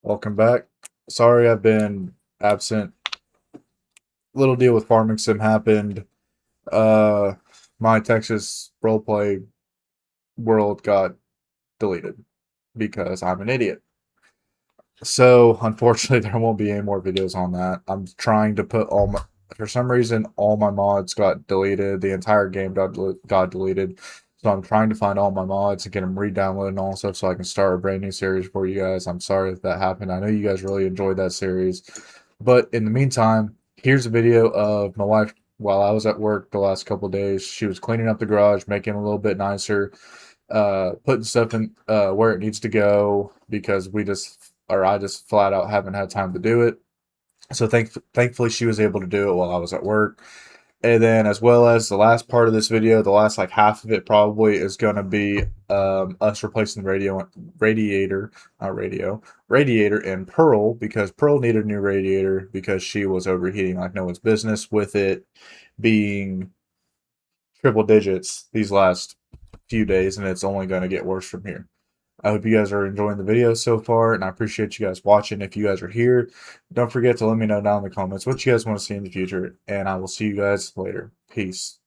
Welcome back. Sorry I've been absent. Little deal with farming sim happened. Uh my Texas roleplay world got deleted because I'm an idiot. So unfortunately there won't be any more videos on that. I'm trying to put for some reason all my mods got deleted. The entire game got deleted. So I'm trying to find all my mods and get them re-downloaded and all stuff so I can start a brand new series for you guys. I'm sorry that happened. I know you guys really enjoyed that series. But in the meantime, here's a video of my wife while I was at work the last couple of days. She was cleaning up the garage, making it a little bit nicer, putting stuff in where it needs to go because I just flat out haven't had time to do it. So thankfully she was able to do it while I was at work. And then, as well as the last part of this video, the last like half of it probably is going to be us replacing the radiator in Pearl because Pearl needed a new radiator because she was overheating like no one's business with it being triple digits these last few days, and it's only going to get worse from here. I hope you guys are enjoying the video so far, and I appreciate you guys watching. If you guys are here, don't forget to let me know down in the comments what you guys want to see in the future, and I will see you guys later. Peace.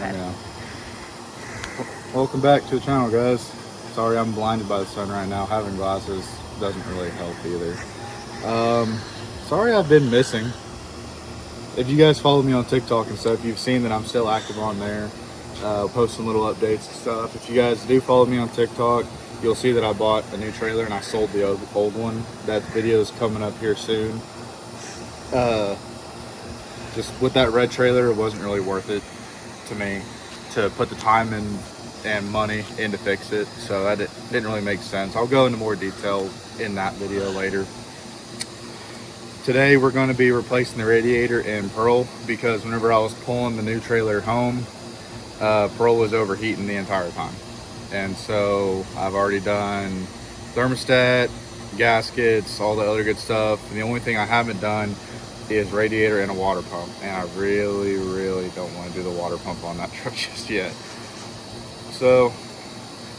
Yeah. Welcome back to the channel, guys. Sorry I'm blinded by the sun right now. Having glasses doesn't really help either. Sorry I've been missing. If you guys follow me on TikTok and stuff, you've seen that I'm still active on there, posting little updates and stuff. If you guys do follow me on TikTok, you'll see that I bought a new trailer and I sold the old one. That video is coming up here soon. Just with that red trailer, it wasn't really worth it to me to put the time and money in to fix it, so that didn't really make sense. I'll go into more detail in that video later. Today we're going to be replacing the radiator in Pearl because whenever I was pulling the new trailer home, Pearl was overheating the entire time. And so I've already done thermostat, gaskets, all the other good stuff. And the only thing I haven't done is radiator and a water pump. And I really, really don't want to do the water pump on that truck just yet. So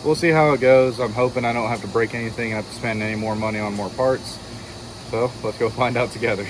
we'll see how it goes. I'm hoping I don't have to break anything and have to spend any more money on more parts. So let's go find out together.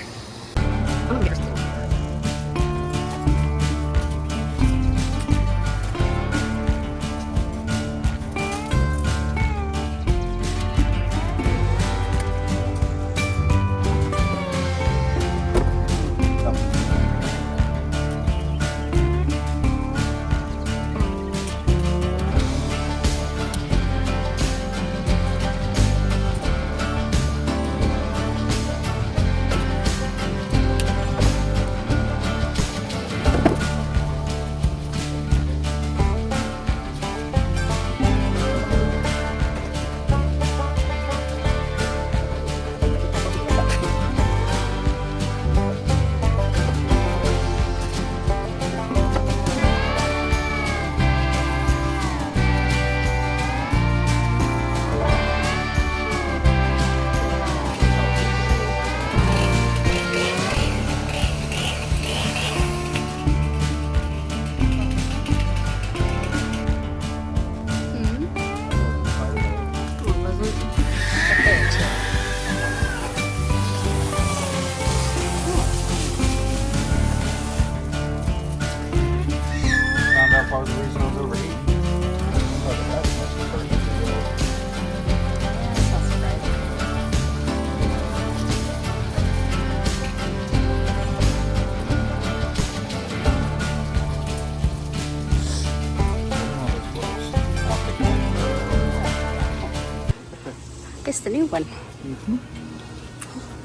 It's the new one.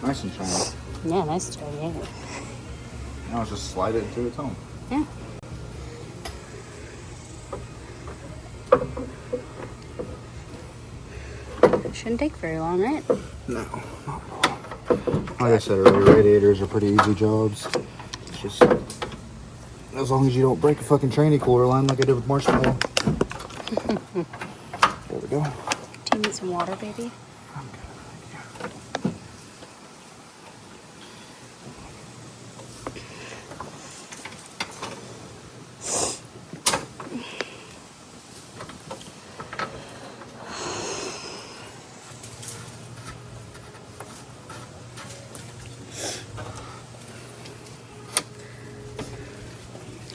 Nice and shiny. Yeah, nice and shiny. Yeah. Now I'll just slide it into its home. Yeah. Shouldn't take very long, right? No, not at all. Like I said earlier, radiators are pretty easy jobs. It's just as long as you don't break a fucking tranny cooler line like I did with Marshmallow. There we go. Do you need some water, baby? I'm good.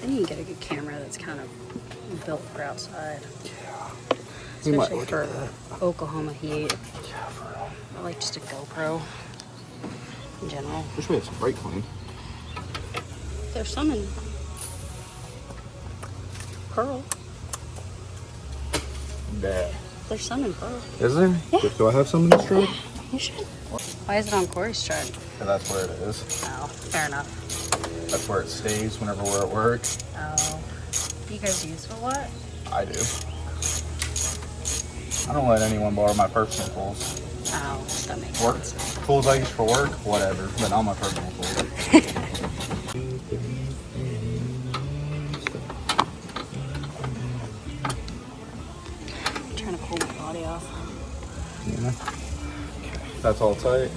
I need to get a good camera that's kind of built for outside. Yeah. Especially for Oklahoma heat. Yeah, for real. I like just a GoPro in general. Wish we had some brake clean. There's some in Pearl. Yeah. There's some in Pearl. Is there? Yeah. Do I have some in this truck? You should. Why is it on Corey's truck? Yeah, that's where it is. Oh, fair enough. That's where it stays whenever we're at work. Oh. You guys use it a lot? I do. I don't let anyone borrow my personal tools. Oh, that makes Work sense. tools I use for work, whatever, but not my personal tools. I'm trying to pull my body off. Yeah. Okay, that's all tight.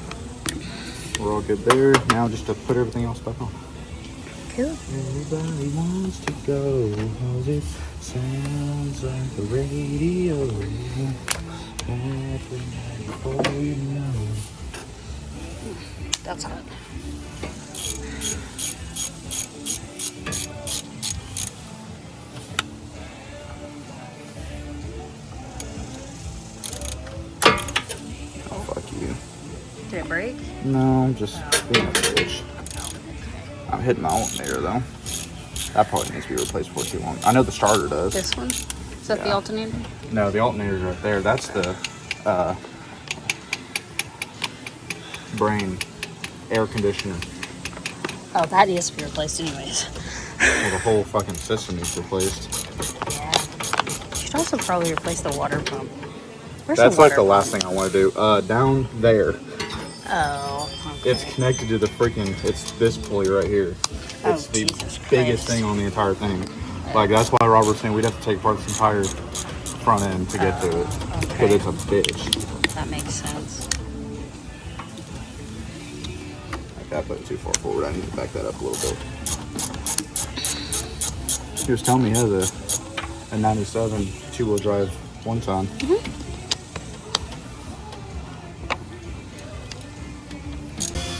We're all good there. Now just to put everything else back on. Cool. Everybody wants to go, 'cause it sounds like the radio. Before you know. That's hot. Oh, fuck you. Did it break? No, I'm just being a bitch. I'm hitting my alternator though. That probably needs to be replaced before too long. I know the starter does. This one? Is that the alternator? No, the alternator's right there. That's the brain air conditioner. Oh, that needs to be replaced anyways. Well, the whole fucking system needs replaced. Yeah. You should also probably replace the water pump. Where's That's the like water the last thing I want to do. Down there. Oh, It's connected to the freaking, it's this pulley right here. It's the biggest thing on the entire thing. Like, that's why Robert's saying we'd have to take apart this entire front end to get to it. Because it's a bitch. That makes sense. Like, I put it too far forward. I need to back that up a little bit. He was telling me he has a 97 two-wheel drive one time.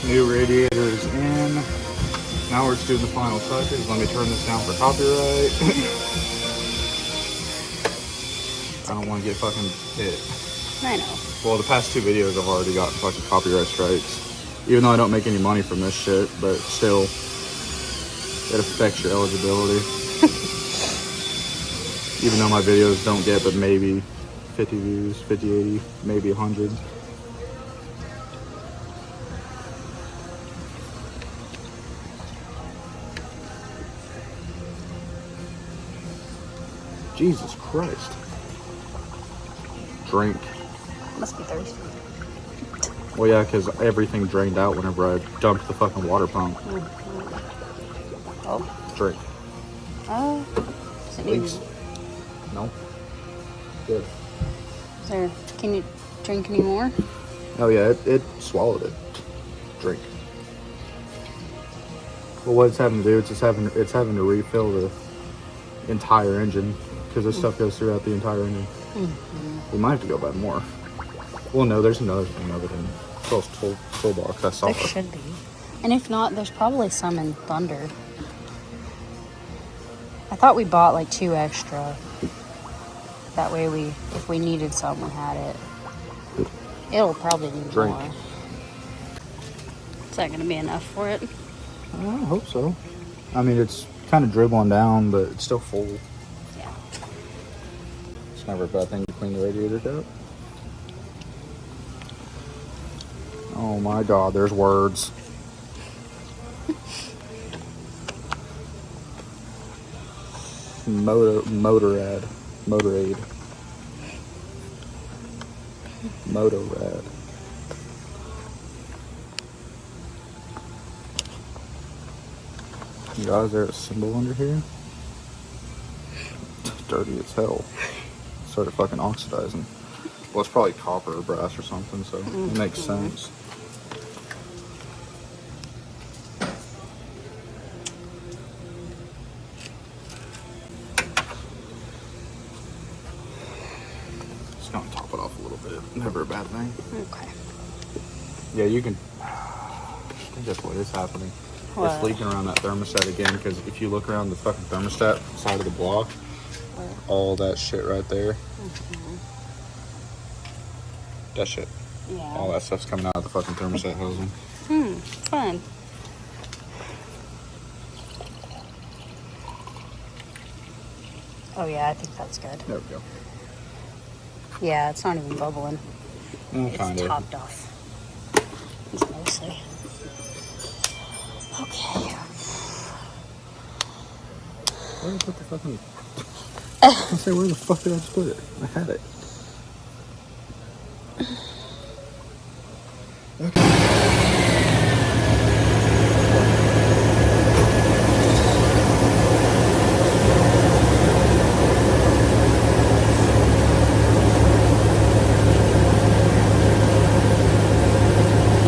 New radiator is in. Now we're just doing the final touches. Let me turn this down for copyright. I don't want to get fucking hit. I know. Well, the past 2 videos I've already gotten fucking copyright strikes. Even though I don't make any money from this shit, but still, it affects your eligibility. Even though my videos don't get but maybe 50 views, 50, 80, maybe 100. Jesus Christ. Drink. Must be thirsty. Well, yeah, because everything drained out whenever I dumped the fucking water pump. Oh. Drink. Oh. Is it Please. No. Good. Is there, can you drink any more? Oh, yeah, it swallowed it. Drink. Well, what it's having to do, it's having to refill the entire engine because this stuff goes throughout the entire engine. We might have to go buy more. Well, no, there's another thing of it in Phil's toolbox. I saw There it. should be. And if not, there's probably some in Thunder. I thought we bought like 2 extra. That way if we needed some, we had it. It'll probably need Drink. more. Is that going to be enough for it? I hope so. I mean, it's kind of dribbling down, but it's still full. Yeah. It's never a bad thing to clean the radiators out. Oh my God, there's words. Motorade. Guys, there's a symbol under here. It's dirty as hell. Started fucking oxidizing. Well, it's probably copper or brass or something, so it makes sense. Just gonna top it off a little bit. Never a bad thing. Okay. Yeah, you can. I think that's what is happening. What? It's leaking around that thermostat again because if you look around the fucking thermostat side of the block, all that shit right there. That shit. Yeah. All that stuff's coming out of the fucking thermostat housing. Fun. Oh yeah, I think that's good. There we go. Yeah, it's not even bubbling. It's Kind of. topped off. It's mostly. Okay. Where did I put the fucking... I say, where the fuck did I just put it? I had it.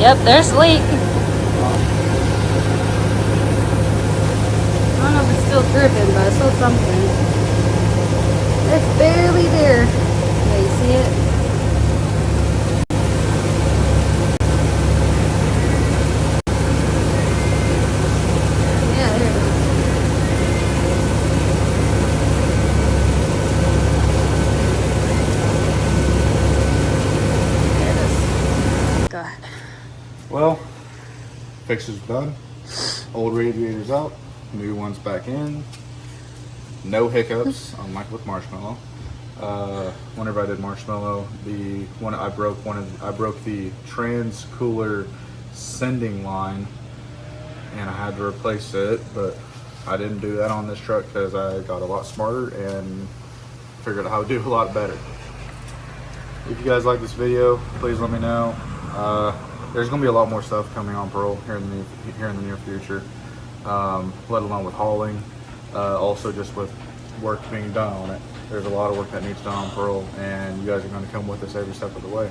Yep, there's a leak. I don't know if it's still dripping, but I saw something. It's barely there. Yeah, you see it? Yeah, there it is. There it is. Go ahead. Well, fix is done. Old radiator's out. New one's back in. No hiccups, unlike with Marshmallow. Whenever I did Marshmallow, I broke the trans cooler sending line, and I had to replace it. But I didn't do that on this truck because I got a lot smarter and figured out how to do a lot better. If you guys like this video, please let me know. there's going to be a lot more stuff coming on Pearl here in the near future, let alone with hauling, also just with work being done on it. There's a lot of work that needs done on Pearl, and you guys are going to come with us every step of the way.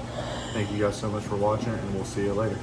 Thank you guys so much for watching, and we'll see you later.